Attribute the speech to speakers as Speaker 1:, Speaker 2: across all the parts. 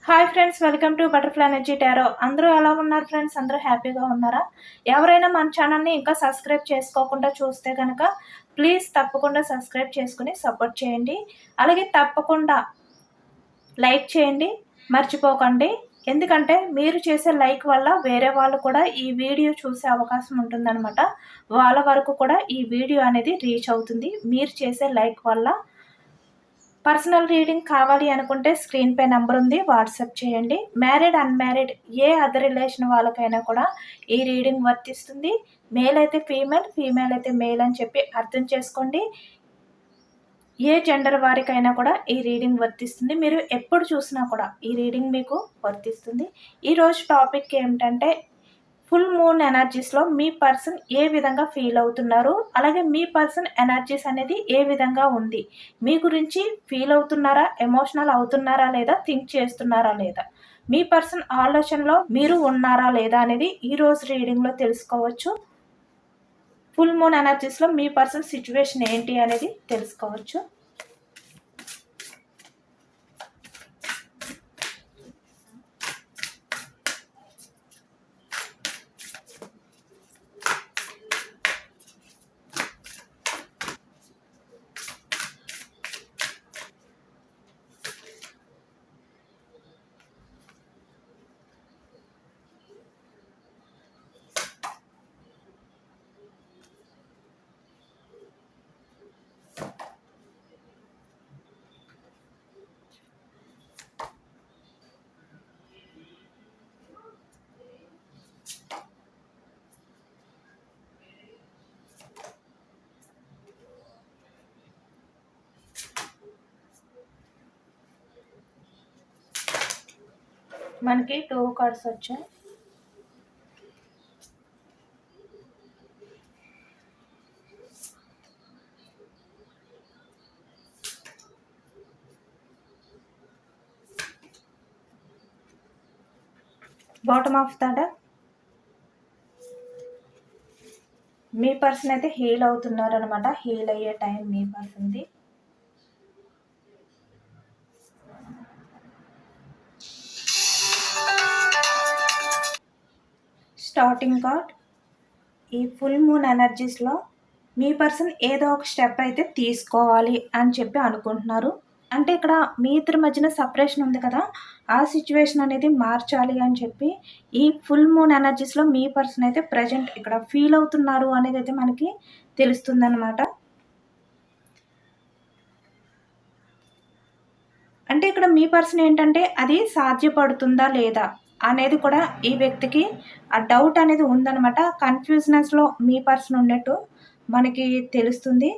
Speaker 1: Hi friends, welcome to butterfly energy tarot. అందరూ ఎలా ఉన్నారు ఫ్రెండ్స్? అందరూ హ్యాపీగా ఉన్నారా? ఎవరైనా మన ఛానల్ని ఇంకా సబ్స్క్రైబ్ చేసుకోకుండా చూస్తే కనుక ప్లీజ్ తప్పకుండా సబ్స్క్రైబ్ చేసుకుని సపోర్ట్ చేయండి. అలాగే తప్పకుండా లైక్ చేయండి, మర్చిపోకండి. ఎందుకంటే మీరు చేసే లైక్ వల్ల వేరే వాళ్ళు కూడా ఈ వీడియో చూసే అవకాశం ఉంటుందన్నమాట. వాళ్ళ వరకు కూడా ఈ వీడియో అనేది రీచ్ అవుతుంది మీరు చేసే లైక్ వల్ల. పర్సనల్ రీడింగ్ కావాలి అనుకుంటే స్క్రీన్ పై నెంబర్ ఉంది, వాట్సాప్ చేయండి. మ్యారీడ్ అన్మ్యారీడ్ ఏ అదర్ రిలేషన్ వాళ్ళకైనా కూడా ఈ రీడింగ్ వర్తిస్తుంది. మేల్ అయితే ఫీమేల్, ఫీమేల్ అయితే మేల్ అని చెప్పి అర్థం చేసుకోండి. ఏ జెండర్ వారికైనా కూడా ఈ రీడింగ్ వర్తిస్తుంది. మీరు ఎప్పుడు చూసినా కూడా ఈ రీడింగ్ మీకు వర్తిస్తుంది. ఈరోజు టాపిక్ ఏమిటంటే ఫుల్ మూన్ ఎనర్జీస్లో మీ పర్సన్ ఏ విధంగా ఫీల్ అవుతున్నారు, అలాగే మీ పర్సన్ ఎనర్జీస్ అనేది ఏ విధంగా ఉంది, మీ గురించి ఫీల్ అవుతున్నారా, ఎమోషనల్ అవుతున్నారా లేదా, థింక్ చేస్తున్నారా లేదా, మీ పర్సన్ ఆలోచనలో మీరు ఉన్నారా లేదా అనేది ఈరోజు రీడింగ్లో తెలుసుకోవచ్చు. ఫుల్ మూన్ ఎనర్జీస్లో మీ పర్సన్ సిచ్యువేషన్ ఏంటి అనేది తెలుసుకోవచ్చు. మనకి 2 కార్డ్స్ వచ్చాయి. Bottom of the deck me person అయితే హీల్ అవుతున్నారు అనమాట. హీల్ అయ్యే టైం మీ పర్సన్ది. స్టార్టింగ్ కార్డ్, ఈ ఫుల్ మూన్ ఎనర్జీస్లో మీ పర్సన్ ఏదో ఒక స్టెప్ అయితే తీసుకోవాలి అని చెప్పి అనుకుంటున్నారు. అంటే ఇక్కడ మీ ఇద్దరి మధ్యన సపరేషన్ ఉంది కదా, ఆ సిచ్యువేషన్ అనేది మార్చాలి అని చెప్పి ఈ ఫుల్ మూన్ ఎనర్జీస్లో మీ పర్సన్ అయితే ప్రజెంట్ ఇక్కడ ఫీల్ అవుతున్నారు అనేది అయితే మనకి తెలుస్తుంది అనమాట. అంటే ఇక్కడ మీ పర్సన్ ఏంటంటే అది సాధ్యపడుతుందా లేదా అనేది కూడా ఈ వ్యక్తికి ఆ డౌట్ అనేది ఉందన్నమాట. కన్ఫ్యూజనెస్లో మీ పర్సన్ ఉన్నట్టు మనకి తెలుస్తుంది.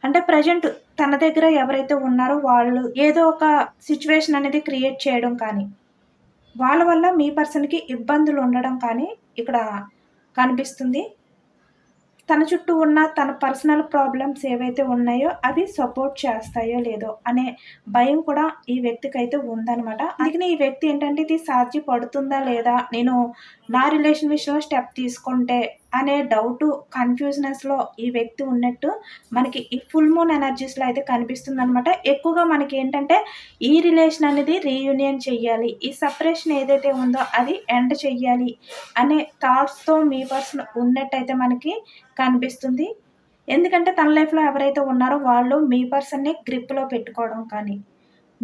Speaker 1: అంటే ప్రజెంట్ తన దగ్గర ఎవరైతే ఉన్నారో వాళ్ళు ఏదో ఒక సిచ్యువేషన్ అనేది క్రియేట్ చేయడం కానీ, వాళ్ళ వల్ల మీ పర్సన్కి ఇబ్బందులు ఉండడం కానీ ఇక్కడ కనిపిస్తుంది. తన చుట్టూ ఉన్న తన పర్సనల్ ప్రాబ్లమ్స్ ఏవైతే ఉన్నాయో అవి సపోర్ట్ చేస్తాయో లేదో అనే భయం కూడా ఈ వ్యక్తికి అయితే ఉందన్నమాట. అందుకని ఈ వ్యక్తి ఏంటంటే ఇది సాధ్యపడుతుందా లేదా, నేను నా రిలేషన్ విషయంలో స్టెప్ తీసుకుంటే అనే డౌట్, కన్ఫ్యూజనెస్లో ఈ వ్యక్తి ఉన్నట్టు మనకి ఈ ఫుల్ మూన్ ఎనర్జీస్లో అయితే కనిపిస్తుంది అనమాట. ఎక్కువగా మనకి ఏంటంటే ఈ రిలేషన్ అనేది రీయూనియన్ చెయ్యాలి, ఈ సపరేషన్ ఏదైతే ఉందో అది ఎండ్ చెయ్యాలి అనే థాట్స్తో మీ పర్సన్ ఉన్నట్టయితే మనకి కనిపిస్తుంది. ఎందుకంటే తన లైఫ్లో ఎవరైతే ఉన్నారో వాళ్ళు మీ పర్సన్ని గ్రిప్లో పెట్టుకోవడం కానీ,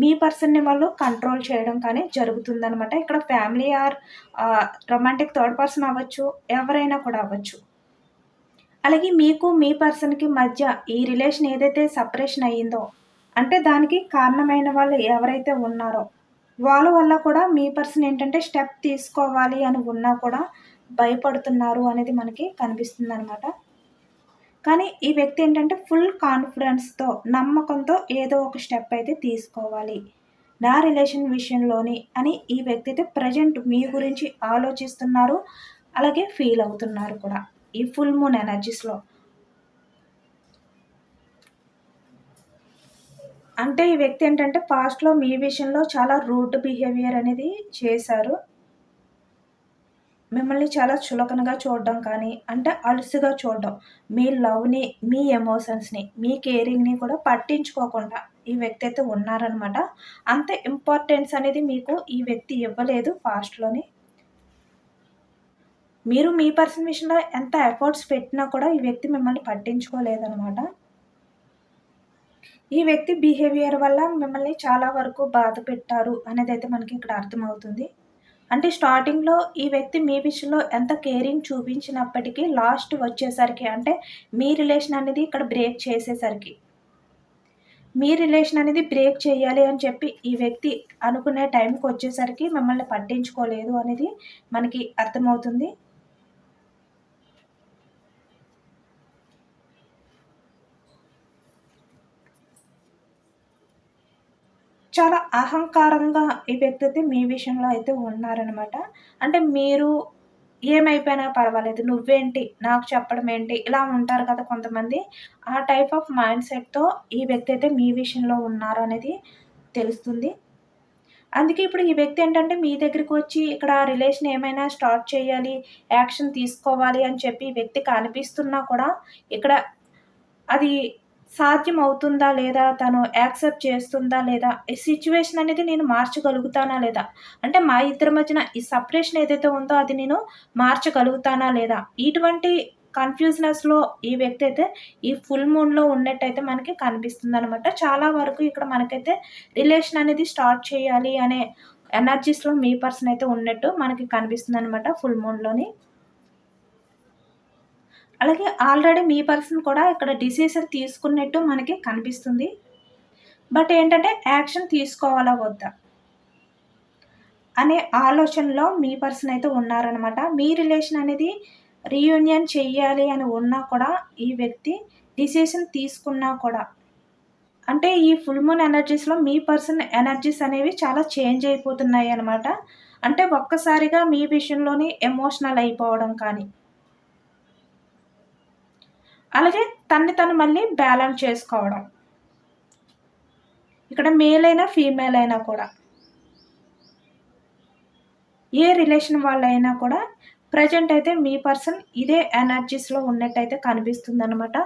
Speaker 1: మీ పర్సన్ని వాళ్ళు కంట్రోల్ చేయడం కానీ జరుగుతుందనమాట. ఇక్కడ family or romantic third person అవ్వచ్చు, ఎవరైనా కూడా అవ్వచ్చు. అలాగే మీకు మీ పర్సన్కి మధ్య ఈ రిలేషన్ ఏదైతే సపరేషన్ అయ్యిందో, అంటే దానికి కారణమైన వాళ్ళు ఎవరైతే ఉన్నారో వాళ్ళ వల్ల కూడా మీ పర్సన్ ఏంటంటే స్టెప్ తీసుకోవాలి అని ఉన్నా కూడా భయపడుతున్నారు అనేది మనకి కనిపిస్తుంది అనమాట. కానీ ఈ వ్యక్తి ఏంటంటే ఫుల్ కాన్ఫిడెన్స్తో, నమ్మకంతో ఏదో ఒక స్టెప్ అయితే తీసుకోవాలి నా రిలేషన్ విషయంలోని అని ఈ వ్యక్తి అయితే ప్రజెంట్ మీ గురించి ఆలోచిస్తున్నారు, అలాగే ఫీల్ అవుతున్నారు కూడా ఈ ఫుల్ మూన్ ఎనర్జీస్లో. అంటే ఈ వ్యక్తి ఏంటంటే పాస్ట్లో మీ విషయంలో చాలా రూడ్ బిహేవియర్ అనేది చేశారు. మిమ్మల్ని చాలా చులకనగా చూడడం కానీ, అంటే అలుసుగా చూడడం. మీ లవ్‌ని, మీ ఎమోషన్స్‌ని, మీ కేరింగ్‌ని కూడా పట్టించుకోకుండా ఈ వ్యక్తి అయితే ఉన్నారనమాట. అంత ఇంపార్టెన్స్ అనేది మీకు ఈ వ్యక్తి ఇవ్వలేదు పాస్ట్‌లోని. మీరు మీ పర్సన్ విషయంలో ఎంత ఎఫర్ట్స్ పెట్టినా కూడా ఈ వ్యక్తి మిమ్మల్ని పట్టించుకోలేదనమాట. ఈ వ్యక్తి బిహేవియర్ వల్ల మిమ్మల్ని చాలా వరకు బాధ పెట్టారు అనేదైతే మనకి ఇక్కడ అర్థమవుతుంది. అంటే స్టార్టింగ్‌లో ఈ వ్యక్తి మీ విషయంలో ఎంత కేరింగ్ చూపించినప్పటికీ లాస్ట్ వచ్చేసరికి అంటే మీ రిలేషన్ అనేది ఇక్కడ బ్రేక్ చేసేసరికి, మీ రిలేషన్ అనేది బ్రేక్ చేయాలి అని చెప్పి ఈ వ్యక్తి అనుకునే టైంకొచ్చేసరికి మిమ్మల్ని పట్టించుకోలేదు అనేది మనకి అర్థమవుతుంది. చాలా అహంకారంగా ఈ వ్యక్తి అయితే మీ విషయంలో అయితే ఉన్నారనమాట. అంటే మీరు ఏమైపోయినా పర్వాలేదు. నువ్వేంటి? నాకు చెప్పడం ఏంటి? ఇలా ఉంటారు కదా కొంతమంది. ఆ టైప్ ఆఫ్ మైండ్ సెట్‌తో ఈ వ్యక్తి అయితే మీ విషయంలో ఉన్నారు అనేది తెలుస్తుంది. అందుకే ఇప్పుడు ఈ వ్యక్తి ఏంటంటే మీ దగ్గరికొచ్చి ఇక్కడ రిలేషన్ ఏమైనా స్టార్ట్ చేయాలి, యాక్షన్ తీసుకోవాలి అని చెప్పి ఈ వ్యక్తికి అనిపిస్తున్నా కూడా ఇక్కడ అది సాధ్యమవుతుందా లేదా? తను యాక్సెప్ట్ చేస్తుందా లేదా? ఈ సిట్యుయేషన్ అనేది నేను మార్చగలుగుతానా లేదా? అంటే మా ఇద్దరి మధ్యన ఈ సెపరేషన్ ఏదైతే ఉందో అది నేను మార్చగలుగుతానా లేదా? ఇటువంటి కన్‌ఫ్యూజనెస్‌లో ఈ వ్యక్తి అయితే ఈ ఫుల్ మూన్‌లో ఉన్నట్టయితే మనకి కనిపిస్తుందనమాట. చాలా వరకు ఇక్కడ మనకైతే రిలేషన్ అనేది స్టార్ట్ చేయాలి అనే ఎనర్జీస్‌లో మీ పర్సన్ అయితే ఉన్నట్టు మనకి కనిపిస్తుందనమాట ఫుల్ మూన్‌లోని. అలాగే ఆల్రెడీ మీ పర్సన్ కూడా ఇక్కడ డిసిషన్ తీసుకున్నట్టు మనకి కనిపిస్తుంది. బట్ ఏంటంటే యాక్షన్ తీసుకోవాలా వద్దా? అనే ఆలోచనలో మీ పర్సన్ అయితే ఉన్నారనమాట. మీ రిలేషన్ అనేది రీయూనియన్ చెయ్యాలి అని ఉన్నా కూడా ఈ వ్యక్తి డిసిషన్ తీసుకున్నా కూడా అంటే ఈ ఫుల్ మూన్ ఎనర్జీస్‌లో మీ పర్సన్ ఎనర్జీస్ అనేవి చాలా చేంజ్ అయిపోతున్నాయనమాట. అంటే ఒక్కసారిగా మీ విషయంలోనే ఎమోషనల్ అయిపోవడం కానీ అలాగే తనని తను మళ్ళీ బ్యాలెన్స్ చేసుకోవడం. ఇక్కడ మేల్ అయినా, ఫీమేల్ అయినా కూడా. ఏ రిలేషన్ వాళ్ళైనా కూడా ప్రెజెంట్ అయితే మీ పర్సన్ ఇదే ఎనర్జీస్‌లో ఉన్నట్టయితే కనిపిస్తుందనమాట.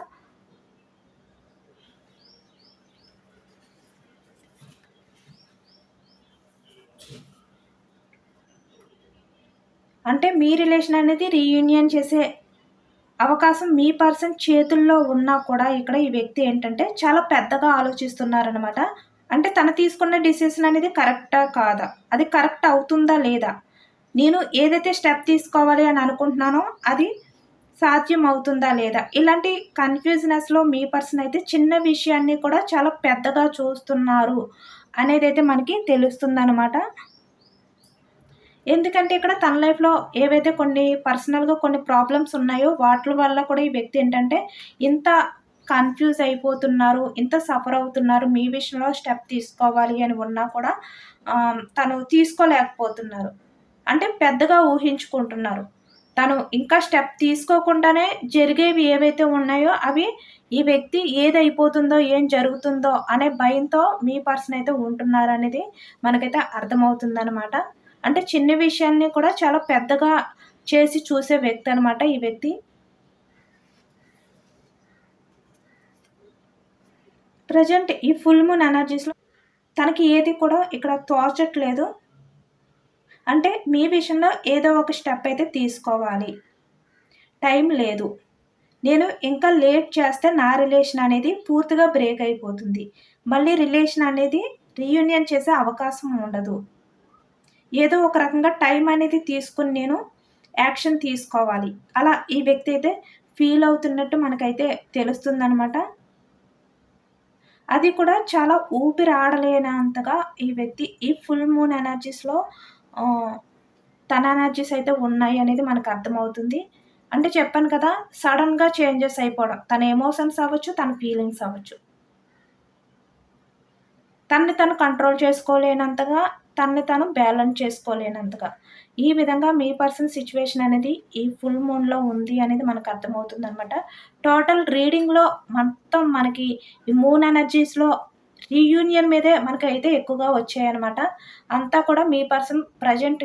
Speaker 1: అంటే మీ రిలేషన్ అనేది రీయూనియన్ చేసే అవకాశం మీ పర్సన్ చేతుల్లో ఉన్నా కూడా ఇక్కడ ఈ వ్యక్తి ఏంటంటే చాలా పెద్దగా ఆలోచిస్తున్నారనమాట. అంటే తను తీసుకున్న డిసిషన్ అనేది కరెక్టా? కాదా? అది కరెక్ట్ అవుతుందా? లేదా? నేను ఏదైతే స్టెప్ తీసుకోవాలి అని అనుకుంటున్నానో అది సాధ్యం అవుతుందా? లేదా? ఇలాంటి కన్‌ఫ్యూజనెస్‌లో మీ పర్సన్ అయితే చిన్న విషయాన్ని కూడా చాలా పెద్దగా చూస్తున్నారు అనేదైతే మనకి తెలుస్తుందనమాట. ఎందుకంటే ఇక్కడ తన లైఫ్‌లో ఏవైతే కొన్ని పర్సనల్‌గా కొన్ని ప్రాబ్లమ్స్ ఉన్నాయో వాట్లి వల్ల కూడా ఈ వ్యక్తి ఏంటంటే ఇంత కన్‌ఫ్యూజ్ అయిపోతున్నారు, ఇంత సఫర్ అవుతున్నారు, మీ విషయంలో స్టెప్ తీసుకోవాలి అని ఉన్నా కూడా తను తీసుకోలేకపోతున్నారు. అంటే పెద్దగా ఊహించుకుంటున్నారు. తను ఇంకా స్టెప్ తీసుకోకుండానే జరిగేవి ఏవైతే ఉన్నాయో అవి ఈ వ్యక్తి ఏదైపోతుందో, ఏం జరుగుతుందో అనే భయంతో మీ పర్సన్ అయితే ఉంటున్నారనేది మనకైతే అర్థమవుతుందనమాట. అంటే చిన్న విషయాన్ని కూడా చాలా పెద్దగా చేసి చూసే వ్యక్తి అనమాట ఈ వ్యక్తి. ప్రెజెంట్ ఈ ఫుల్ మూన్ ఎనర్జీస్‌లో తనకి ఏది కూడా ఇక్కడ తోచట్లేదు. అంటే మీ విషయంలో ఏదో ఒక స్టెప్ అయితే తీసుకోవాలి. టైం లేదు. నేను ఇంకా లేట్ చేస్తే నా రిలేషన్ అనేది పూర్తిగా బ్రేక్ అయిపోతుంది. మళ్ళీ రిలేషన్ అనేది రీయూనియన్ చేసే అవకాశం ఉండదు. ఏదో ఒక రకంగా టైం అనేది తీసుకొని నేను యాక్షన్ తీసుకోవాలి. అలా ఈ వ్యక్తి అయితే ఫీల్ అవుతున్నట్టు మనకైతే తెలుస్తుందనమాట. అది కూడా చాలా ఊపిరాడలేనంతగా ఈ వ్యక్తి ఈ ఫుల్ మూన్ ఎనర్జీస్‌లో ఆహ్, తన ఎనర్జీస్ అయితే ఉన్నాయి అనేది మనకు అర్థమవుతుంది. అంటే చెప్పాను కదా! సడెన్‌గా చేంజెస్ అయిపోవడం. తన ఎమోషన్స్ అవ్వచ్చు, తన ఫీలింగ్స్ అవ్వచ్చు. తనని తను కంట్రోల్ చేసుకోలేనంతగా, తనని తను బ్యాలెన్స్ చేసుకోలేనంతగా. ఈ విధంగా మీ పర్సన్ సిట్యుయేషన్ అనేది ఈ ఫుల్ మూన్‌లో ఉంది అనేది మనకు అర్థమవుతుందనమాట. టోటల్ రీడింగ్‌లో మొత్తం మనకి ఈ మూన్ ఎనర్జీస్‌లో రీయూనియన్ మీదే మనకైతే ఎక్కువగా వచ్చాయనమాట. అంతా కూడా మీ పర్సన్ ప్రెజెంట్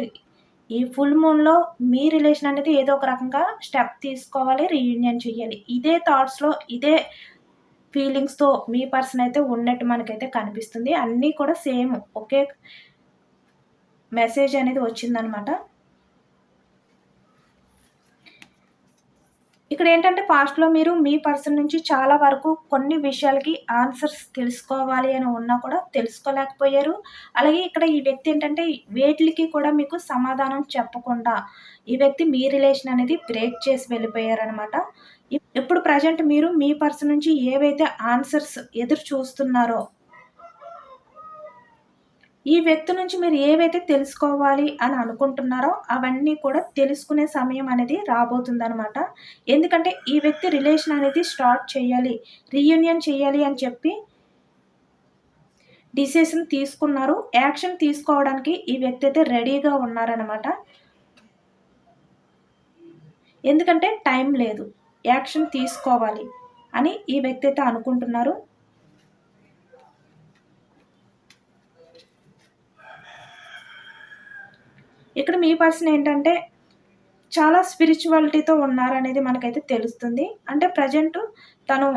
Speaker 1: ఈ ఫుల్ మూన్‌లో మీ రిలేషన్ అనేది ఏదో ఒక రకంగా స్టెప్ తీసుకోవాలి, రీయూనియన్ చేయాలి. ఇదే థాట్స్‌లో, ఇదే ఫీలింగ్స్‌తో మీ పర్సన్ అయితే ఉన్నట్టు మనకైతే కనిపిస్తుంది. అన్నీ కూడా సేమ్ ఒకే మెసేజ్ అనేది వచ్చిందనమాట. ఇక్కడేంటంటే పాస్ట్‌లో మీరు మీ పర్సన్ నుంచి చాలా వరకు కొన్ని విషయాలకి ఆన్సర్స్ తెలుసుకోవాలి అని ఉన్నా కూడా తెలుసుకోలేకపోయారు. అలాగే ఇక్కడ ఈ వ్యక్తి ఏంటంటే వేటిలికి కూడా మీకు సమాధానం చెప్పకుండా ఈ వ్యక్తి మీ రిలేషన్ అనేది బ్రేక్ చేసి వెళ్ళిపోయారనమాట. ఇప్పుడు ప్రెజెంట్ మీరు మీ పర్సన్ నుంచి ఏవైతే ఆన్సర్స్ ఎదురు చూస్తున్నారో ఈ వ్యక్తి నుంచి మీరు ఏవైతే తెలుసుకోవాలి అని అనుకుంటున్నారో అవన్నీ కూడా తెలుసుకునే సమయం అనేది రాబోతుందనమాట. ఎందుకంటే ఈ వ్యక్తి రిలేషన్ అనేది స్టార్ట్ చేయాలి, రీయూనియన్ చేయాలి అని చెప్పి డిసిషన్ తీసుకున్నారు. యాక్షన్ తీసుకోవడానికి ఈ వ్యక్తి అయితే రెడీగా ఉన్నారనమాట. ఎందుకంటే టైం లేదు, యాక్షన్ తీసుకోవాలి అని ఈ వ్యక్తి అయితే అనుకుంటున్నారు. ఇక్కడ మీ పర్సన్ ఏంటంటే చాలా స్పిరిచువాలిటీతో ఉన్నారనేది మనకైతే తెలుస్తుంది. అంటే ప్రెజెంట్ తను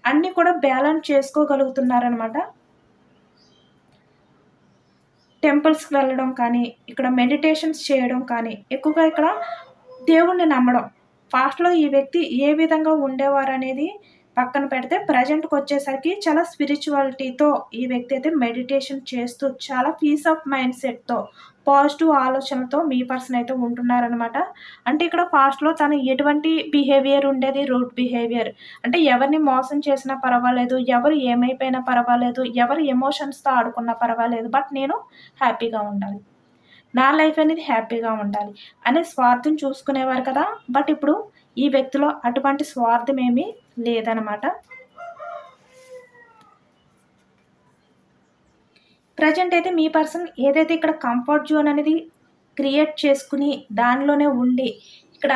Speaker 1: అన్నీ కూడా బ్యాలెన్స్ చేసుకోగలుగుతున్నారనమాట. టెంపుల్స్‌కి వెళ్ళడం కానీ, ఇక్కడ మెడిటేషన్స్ చేయడం కానీ, ఎక్కువగా ఇక్కడ దేవుడిని నమ్మడం. పాస్ట్‌లో ఈ వ్యక్తి ఏ విధంగా ఉండేవారనేది పక్కన పెడితే ప్రెజెంట్‌కొచ్చేసరికి చాలా స్పిరిచువాలిటీతో ఈ వ్యక్తి అయితే మెడిటేషన్ చేస్తూ చాలా పీస్ ఆఫ్ మైండ్ సెట్‌తో పాజిటివ్ ఆలోచనలతో మీ పర్సన్ అయితే ఉంటున్నారనమాట. అంటే ఇక్కడ పాస్ట్‌లో తను ఎటువంటి బిహేవియర్ ఉండేది, రూడ్ బిహేవియర్. అంటే ఎవరిని మోసం చేసినా పర్వాలేదు, ఎవరు ఏమైపోయినా పర్వాలేదు, ఎవరి ఎమోషన్స్‌తో ఆడుకున్నా పర్వాలేదు. బట్ నేను హ్యాపీగా ఉండాలి, నా లైఫ్ అనేది హ్యాపీగా ఉండాలి అనే స్వార్థం చూసుకునేవారు కదా! బట్ ఇప్పుడు ఈ వ్యక్తిలో అటువంటి స్వార్థం ఏమీ లేదనమాట. ప్రెజెంట్ అయితే మీ పర్సన్ ఏదైతే ఇక్కడ కంఫర్ట్ జోన్ అనేది క్రియేట్ చేసుకుని దానిలోనే ఉండి ఇక్కడ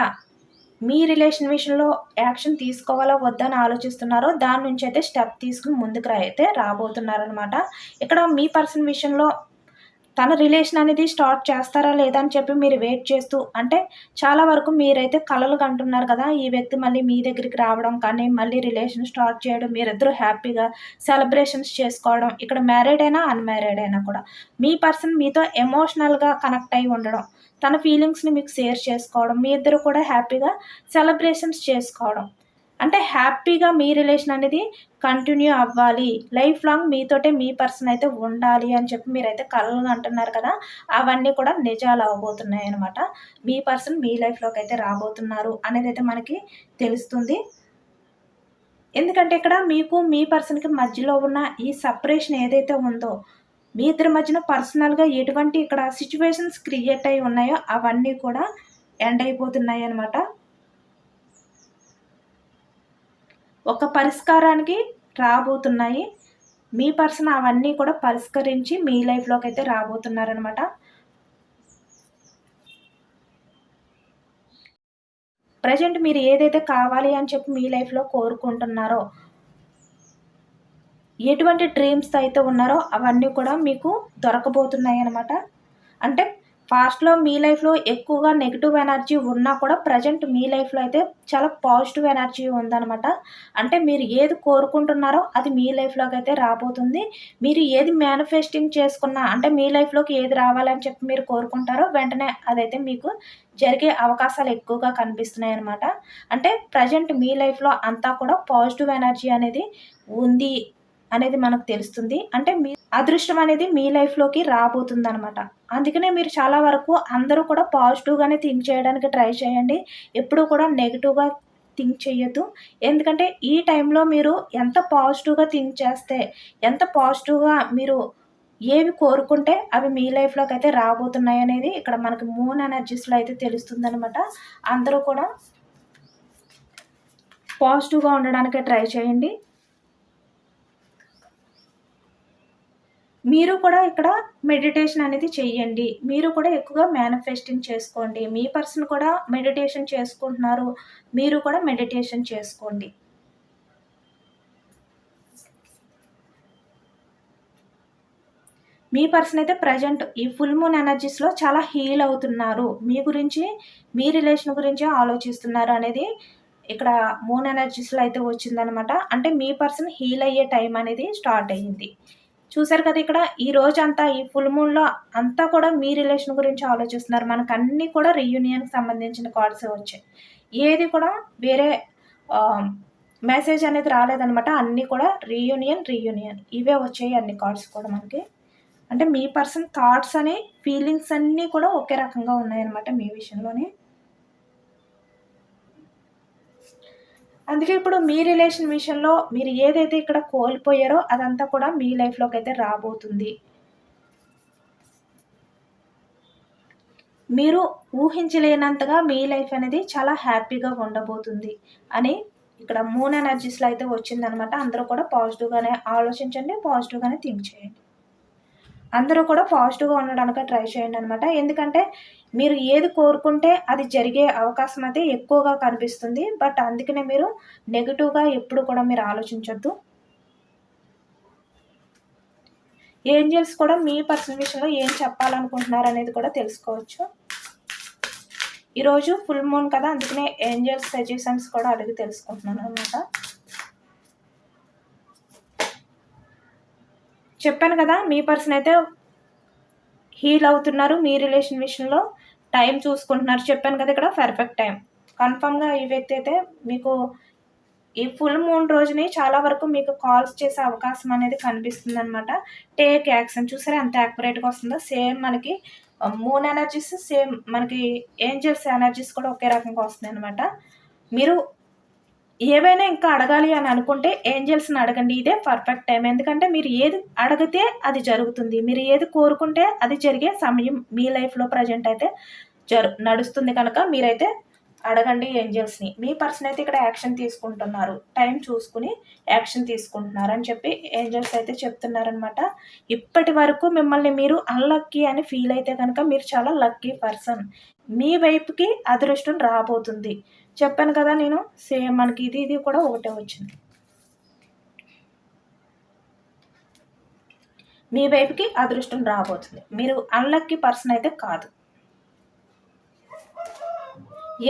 Speaker 1: మీ రిలేషన్ విషయంలో యాక్షన్ తీసుకోవాలా వద్దా అని ఆలోచిస్తున్నారో దాని నుంచి అయితే స్టెప్ తీసుకుని ముందుకు అయితే రాబోతున్నారనమాట. ఇక్కడ మీ పర్సన్ విషయంలో తన రిలేషన్ అనేది స్టార్ట్ చేస్తారా లేదా అని చెప్పి మీరు వెయిట్ చేస్తూ అంటే చాలా వరకు మీరైతే కలలు కంటున్నారు కదా! ఈ వ్యక్తి మళ్ళీ మీ దగ్గరికి రావడం కానీ, మళ్ళీ రిలేషన్ స్టార్ట్ చేయడం, మీరిద్దరూ హ్యాపీగా సెలబ్రేషన్స్ చేసుకోవడం. ఇక్కడ మ్యారీడ్ అయినా, అన్‌మ్యారీడ్ అయినా కూడా. మీ పర్సన్ మీతో ఎమోషనల్‌గా కనెక్ట్ అయ్యి ఉండడం, తన ఫీలింగ్స్‌ని మీకు షేర్ చేసుకోవడం, మీ ఇద్దరు కూడా హ్యాపీగా సెలబ్రేషన్స్ చేసుకోవడం. అంటే హ్యాపీగా మీ రిలేషన్ అనేది కంటిన్యూ అవ్వాలి, లైఫ్ లాంగ్ మీతోటే మీ పర్సన్ అయితే ఉండాలి అని చెప్పి మీరైతే కలలు అంటున్నారు కదా! అవన్నీ కూడా నిజాలు అవ్వబోతున్నాయనమాట. మీ పర్సన్ మీ లైఫ్‌లోకి అయితే రాబోతున్నారు అనేదైతే మనకి తెలుస్తుంది. ఎందుకంటే ఇక్కడ మీకు మీ పర్సన్‌కి మధ్యలో ఉన్న ఈ సెపరేషన్ ఏదైతే ఉందో, మీ ఇద్దరి మధ్యన పర్సనల్‌గా ఎటువంటి ఇక్కడ సిట్యుయేషన్స్ క్రియేట్ అయ్యి ఉన్నాయో అవన్నీ కూడా ఎండ్ అయిపోతున్నాయనమాట. ఒక పరిష్కారానికి రాబోతున్నాయి. మీ పర్సన్ అవన్నీ కూడా పరిష్కరించి మీ లైఫ్‌లోకి అయితే రాబోతున్నారనమాట. ప్రెజెంట్ మీరు ఏదైతే కావాలి అని చెప్పి మీ లైఫ్‌లో కోరుకుంటున్నారో, ఎటువంటి డ్రీమ్స్‌తో అయితే ఉన్నారో అవన్నీ కూడా మీకు దొరకబోతున్నాయనమాట. అంటే పాస్ట్‌లో మీ లైఫ్‌లో ఎక్కువగా నెగెటివ్ ఎనర్జీ ఉన్నా కూడా ప్రెజెంట్ మీ లైఫ్‌లో అయితే చాలా పాజిటివ్ ఎనర్జీ ఉందనమాట. అంటే మీరు ఏది కోరుకుంటున్నారో అది మీ లైఫ్‌లోకి అయితే రాబోతుంది. మీరు ఏది మేనిఫెస్టింగ్ చేసుకున్నా అంటే మీ లైఫ్‌లోకి ఏది రావాలని చెప్పి మీరు కోరుకుంటారో వెంటనే అదైతే మీకు జరిగే అవకాశాలు ఎక్కువగా కనిపిస్తున్నాయనమాట. అంటే ప్రెజెంట్ మీ లైఫ్‌లో అంతా కూడా పాజిటివ్ ఎనర్జీ అనేది ఉంది అనేది మనకు తెలుస్తుంది. అంటే మీ అదృష్టం అనేది మీ లైఫ్‌లోకి రాబోతుందనమాట. అందుకనే మీరు చాలా వరకు అందరూ కూడా పాజిటివ్‌గానే థింక్ చేయడానికి ట్రై చేయండి. ఎప్పుడూ కూడా నెగెటివ్‌గా థింక్ చేయొద్దు. ఎందుకంటే ఈ టైంలో మీరు ఎంత పాజిటివ్‌గా థింక్ చేస్తే, ఎంత పాజిటివ్‌గా మీరు ఏవి కోరుకుంటే అవి మీ లైఫ్‌లోకి అయితే రాబోతున్నాయనేది ఇక్కడ మనకి మూన్ ఎనర్జీస్‌లో అయితే తెలుస్తుందనమాట. అందరూ కూడా పాజిటివ్‌గా ఉండడానికే ట్రై చేయండి. మీరు కూడా ఇక్కడ మెడిటేషన్ అనేది చెయ్యండి. మీరు కూడా ఎక్కువగా మేనిఫెస్టింగ్ చేసుకోండి. మీ పర్సన్ కూడా మెడిటేషన్ చేసుకుంటున్నారు. మీరు కూడా మెడిటేషన్ చేసుకోండి. మీ పర్సన్ అయితే ప్రజెంట్ ఈ ఫుల్ మూన్ ఎనర్జీస్లో చాలా హీల్ అవుతున్నారు, మీ గురించి మీ రిలేషన్ గురించి ఆలోచిస్తున్నారు అనేది ఇక్కడ మూన్ ఎనర్జీస్లో అయితే వచ్చిందనమాట. అంటే మీ పర్సన్ హీల్ అయ్యే టైం అనేది స్టార్ట్ అయ్యింది. చూసారు కదా, ఇక్కడ ఈ రోజంతా ఈ ఫుల్ మూన్‌లో అంతా కూడా మీ రిలేషన్ గురించి ఆలోచిస్తున్నారు. మనకన్నీ కూడా రీయూనియన్‌కి సంబంధించిన కార్డ్సే వచ్చాయి. ఏది కూడా వేరే మెసేజ్ అనేది రాలేదనమాట. అన్నీ కూడా రీయూనియన్ ఇవే వచ్చాయి అన్ని కార్డ్స్ కూడా మనకి. అంటే మీ పర్సన్ థాట్స్ అని, ఫీలింగ్స్ అన్నీ కూడా ఒకే రకంగా ఉన్నాయన్నమాట మీ విషయంలోనే. అందుకే ఇప్పుడు మీ రిలేషన్ విషయంలో మీరు ఏదైతే ఇక్కడ కోల్పోయారో అదంతా కూడా మీ లైఫ్‌లోకి అయితే రాబోతుంది. మీరు ఊహించలేనంతగా మీ లైఫ్ అనేది చాలా హ్యాపీగా ఉండబోతుంది అని ఇక్కడ మూన్ ఎనర్జీస్‌లో అయితే వచ్చిందనమాట. అందరూ కూడా పాజిటివ్‌గానే ఆలోచించండి, పాజిటివ్‌గానే థింక్ చేయండి. అందరూ కూడా పాజిటివ్‌గా ఉండడానికి ట్రై చేయండనమాట. ఎందుకంటే మీరు ఏది కోరుకుంటే అది జరిగే అవకాశం అయితే ఎక్కువగా కనిపిస్తుంది. బట్ అందుకనే మీరు నెగెటివ్‌గా ఎప్పుడు కూడా మీరు ఆలోచించొద్దు. ఏంజెల్స్ కూడా మీ పర్సనల్ విషయంలో ఏం చెప్పాలనుకుంటున్నారు అనేది కూడా తెలుసుకోవచ్చు. ఈరోజు ఫుల్ మూన్ కదా, అందుకనే ఏంజెల్స్ సజెషన్స్ కూడా అడిగి తెలుసుకుంటున్నాను అనమాట. చెప్పాను కదా, మీ పర్సన్ అయితే హీల్ అవుతున్నారు, మీ రిలేషన్ విషయంలో టైం చూసుకుంటున్నారు. చెప్పాను కదా, ఇక్కడ పర్ఫెక్ట్ టైం. కన్ఫర్మ్గా ఈ వ్యక్తి అయితే మీకు ఈ ఫుల్ మూన్ రోజుని చాలా వరకు మీకు కాల్స్ చేసే అవకాశం అనేది కనిపిస్తుంది అనమాట. Take action. చూసారా ఎంత యాక్యురేట్గా వస్తుందో. సేమ్ మనకి మూన్ ఎనర్జీస్, సేమ్ మనకి ఏంజల్స్ ఎనర్జీస్ కూడా ఒకే రకంగా వస్తున్నాయి అనమాట. మీరు ఏవైనా ఇంకా అడగాలి అని అనుకుంటే ఏంజల్స్ని అడగండి. ఇదే పర్ఫెక్ట్ టైం. ఎందుకంటే మీరు ఏది అడిగితే అది జరుగుతుంది, మీరు ఏది కోరుకుంటే అది జరిగే సమయం మీ లైఫ్లో ప్రజెంట్ అయితే నడుస్తుంది. కనుక మీరైతే అడగండి ఏంజల్స్ని. మీ పర్సన్ అయితే ఇక్కడ యాక్షన్ తీసుకుంటున్నారు, టైం చూసుకుని యాక్షన్ తీసుకుంటున్నారు అని చెప్పి ఏంజల్స్ అయితే చెప్తున్నారనమాట. ఇప్పటి వరకు మిమ్మల్ని మీరు అన్లక్కీ అని ఫీల్ అయితే కనుక మీరు చాలా లక్కీ పర్సన్. మీ వైపుకి అదృష్టం రాబోతుంది. చెప్పాను కదా నేను, సేమ్ మనకి ఇది కూడా ఒకటే వచ్చింది. మీ వైపుకి అదృష్టం రాబోతుంది. మీరు అన్లక్కీ పర్సన్ అయితే కాదు.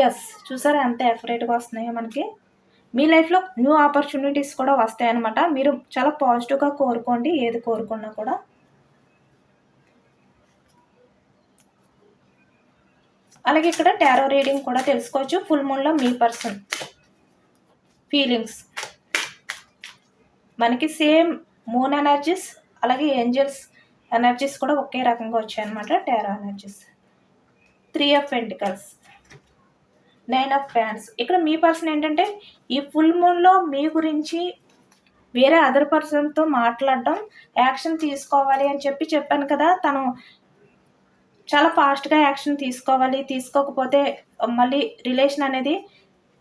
Speaker 1: ఎస్, చూసారా ఎంత ఎఫరేట్గా వస్తున్నాయో మనకి. మీ లైఫ్లో న్యూ ఆపర్చునిటీస్ కూడా వస్తాయన్నమాట. మీరు చాలా పాజిటివ్గా కోరుకోండి ఏది కోరుకున్నా కూడా. అలాగే ఇక్కడ టారో రీడింగ్ కూడా తెలుసుకోవచ్చు. ఫుల్ మూన్లో మీ పర్సన్ ఫీలింగ్స్ మనకి సేమ్ మూన్ ఎనర్జీస్ అలాగే ఏంజల్స్ ఎనర్జీస్ కూడా ఒకే రకంగా వచ్చాయన్నమాట. Tarot energies 3 of pentacles, 9 of fans. ఇక్కడ మీ పర్సన్ ఏంటంటే ఈ ఫుల్ మూన్లో మీ గురించి వేరే అదర్ పర్సన్తో మాట్లాడడం, యాక్షన్ తీసుకోవాలి అని చెప్పాను కదా. తను చాలా ఫాస్ట్గా యాక్షన్ తీసుకోవాలి, తీసుకోకపోతే మళ్ళీ రిలేషన్ అనేది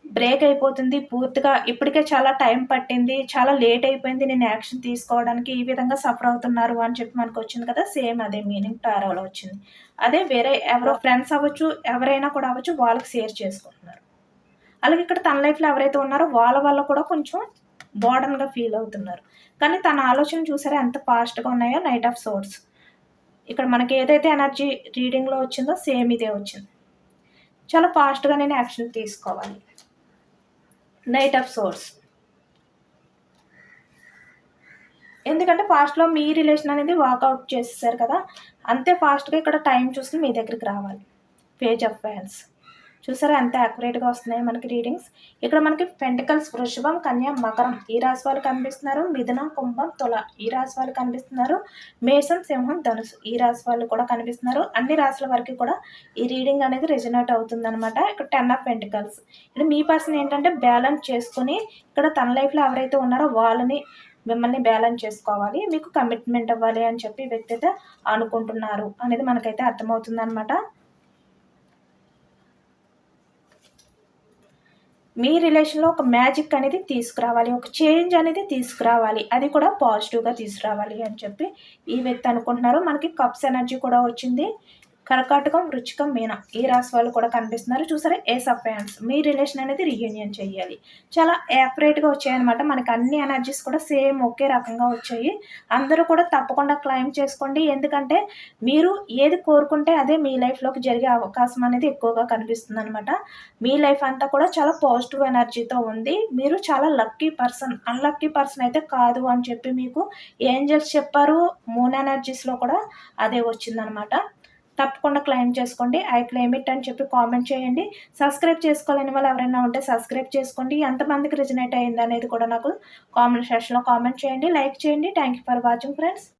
Speaker 1: బ్రేక్ అయిపోతుంది పూర్తిగా. ఇప్పటికే చాలా టైం పట్టింది, చాలా లేట్ అయిపోయింది నేను యాక్షన్ తీసుకోవడానికి, ఈ విధంగా సఫర్ అవుతున్నారు అని చెప్పి మనకు వచ్చింది కదా. సేమ్ అదే మీనింగ్ టారోలో వచ్చింది. అదే వేరే ఎవరో ఫ్రెండ్స్ అవ్వచ్చు, ఎవరైనా కూడా అవ్వచ్చు, వాళ్ళకి షేర్ చేసుకుంటున్నారు. అలాగే ఇక్కడ తన లైఫ్లో ఎవరైతే ఉన్నారో వాళ్ళ వల్ల కూడా కొంచెం బోర్డన్గా ఫీల్ అవుతున్నారు. కానీ తన ఆలోచన చూసారా ఎంత ఫాస్ట్గా ఉన్నాయో. Knight of swords. ఇక్కడ మనకి ఏదైతే ఎనర్జీ రీడింగ్లో వచ్చిందో సేమ్ ఇదే వచ్చింది. చాలా ఫాస్ట్గా నేను యాక్షన్ తీసుకోవాలి. Knight of swords. ఎందుకంటే ఫాస్ట్లో మీ రిలేషన్ అనేది వాకౌట్ చేసేసారు కదా, అంతే ఫాస్ట్గా ఇక్కడ టైం చూసి మీ దగ్గరికి రావాలి. Page of wands. చూసారా ఎంత యాక్యురేట్గా వస్తున్నాయి మనకి రీడింగ్స్. ఇక్కడ మనకి పెంటికల్స్ వృషభం, కన్య, మకరం ఈ రాశి వాళ్ళు కనిపిస్తున్నారు. మిథునం, కుంభం, తుల ఈ రాశి వాళ్ళు కనిపిస్తున్నారు. మేషం, సింహం, ధనుసు ఈ రాశి వాళ్ళు కూడా కనిపిస్తున్నారు. అన్ని రాశుల వరకు కూడా ఈ రీడింగ్ అనేది రెజొనేట్ అవుతుంది అనమాట. ఇక్కడ 10 ఆఫ్ పెంటికల్స్. ఇక్కడ మీ పర్సన్ ఏంటంటే బ్యాలెన్స్ చేసుకుని ఇక్కడ తన లైఫ్లో ఎవరైతే ఉన్నారో వాళ్ళని మిమ్మల్ని బ్యాలెన్స్ చేసుకోవాలి, మీకు కమిట్మెంట్ అవ్వాలి అని చెప్పి వ్యక్తి అయితే అనుకుంటున్నారు అనేది మనకైతే అర్థమవుతుంది అనమాట. మీ రిలేషన్లో ఒక మ్యాజిక్ అనేది తీసుకురావాలి, ఒక చేంజ్ అనేది తీసుకురావాలి, అది కూడా పాజిటివ్గా తీసుకురావాలి అని చెప్పి ఈ వ్యక్తి అనుకుంటున్నారు. మనకి కప్స్ ఎనర్జీ కూడా వచ్చింది. కర్కాటకం, వృచ్చికం, మీనం ఈ రాశి వాళ్ళు కూడా కనిపిస్తున్నారు. చూసారా, ఏస్ ఆఫ్ హ్యాండ్స్. మీ రిలేషన్ అనేది రీయూనియన్ చేయాలి. చాలా యాక్యురేట్‌గా వచ్చాయన్నమాట. మనకు అన్ని ఎనర్జీస్ కూడా సేమ్ ఒకే రకంగా వచ్చాయి. అందరూ కూడా తప్పకుండా క్లెయిమ్ చేసుకోండి. ఎందుకంటే మీరు ఏది కోరుకుంటే అదే మీ లైఫ్‌లోకి జరిగే అవకాశం అనేది ఎక్కువగా కనిపిస్తుందనమాట. మీ లైఫ్ అంతా కూడా చాలా పాజిటివ్ ఎనర్జీతో ఉంది. మీరు చాలా లక్కీ పర్సన్. అన్‌లక్కీ పర్సన్ అయితే కాదు అని చెప్పి మీకు ఏంజెల్స్ చెప్పారు. మూన్ ఎనర్జీస్‌లో కూడా అదే వచ్చిందనమాట. తప్పకుండా క్లెయిమ్ చేసుకోండి. ఐ క్లెయిమ్ ఇట్ అని చెప్పి కామెంట్ చేయండి. సబ్స్క్రైబ్ చేసుకోలేని వాళ్ళు ఎవరైనా ఉంటే సబ్స్క్రైబ్ చేసుకోండి. ఎంతమందికి రిజనేట్ అయిందనేది కూడా నాకు కామెంట్ సెక్షన్‌లో కామెంట్ చేయండి. లైక్ చేయండి. Thank you for watching friends.